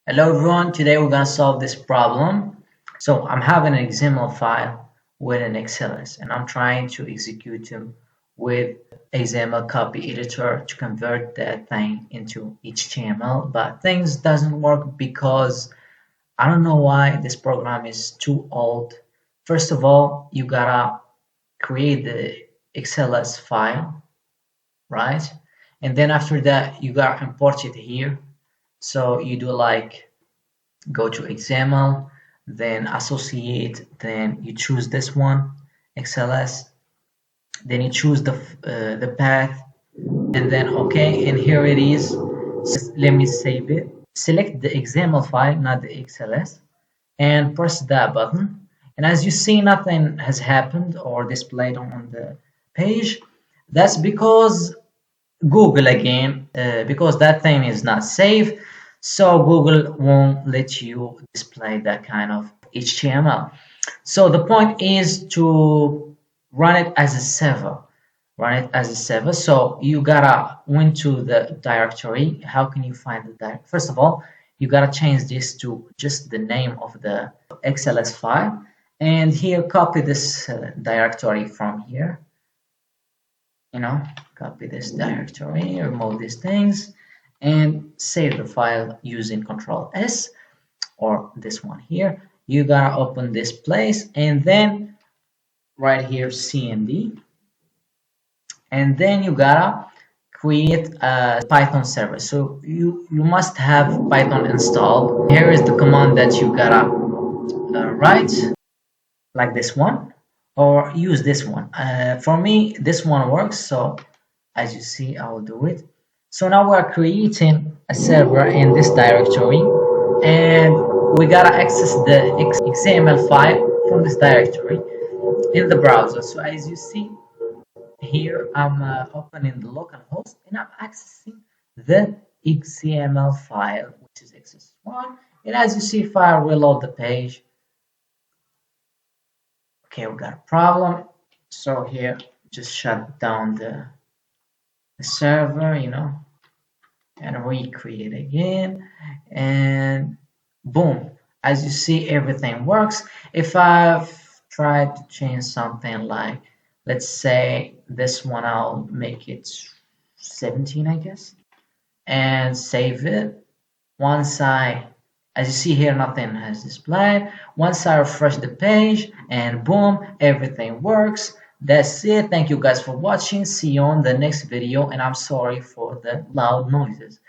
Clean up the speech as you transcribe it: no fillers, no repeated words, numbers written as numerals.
Hello everyone, today we're going to solve this problem. So I'm having an XML file with an XLS and I'm trying to execute them with XML copy editor to convert that thing into HTML, but things doesn't work because I don't know why this program is too old. First of all, you gotta create the XLS file, right? And then after that, you gotta import it here. So you do like go to XML, then associate, then you choose this one, XLS, then you choose the path, and then okay, and here it is. So let me save it. Select the XML file, not the XLS, and press that button. And as you see, nothing has happened or displayed on the page. That's because Google again, because that thing is not safe, so Google won't let you display that kind of HTML. So the point is to run it as a server. Run it as a server. So you gotta went to the directory. How can you find the directory? First of all, you gotta change this to just the name of the XLS file. And here, copy this directory from here. Copy this directory, remove these things, and save the file using Control S or this one here. You gotta open this place and then right here CMD, and then you gotta create a Python server. So you must have Python installed. Here is the command that you gotta write, like this one, or use this one. For me, this one works, so as you see, I will do it. So now we're creating a server in this directory, and we gotta access the XML file from this directory in the browser. So as you see here, I'm opening the localhost and I'm accessing the XML file, which is xs1. And as you see, if I reload the page, okay, we got a problem. So here, just shut down the server, and recreate again, and boom, as you see, everything works. If I've tried to change something, like let's say this one, I'll make it 17, I guess, and save it. Once I As you see here, nothing has displayed. Once I refresh the page, and boom, everything works. That's it. Thank you guys for watching. See you on the next video, and I'm sorry for the loud noises.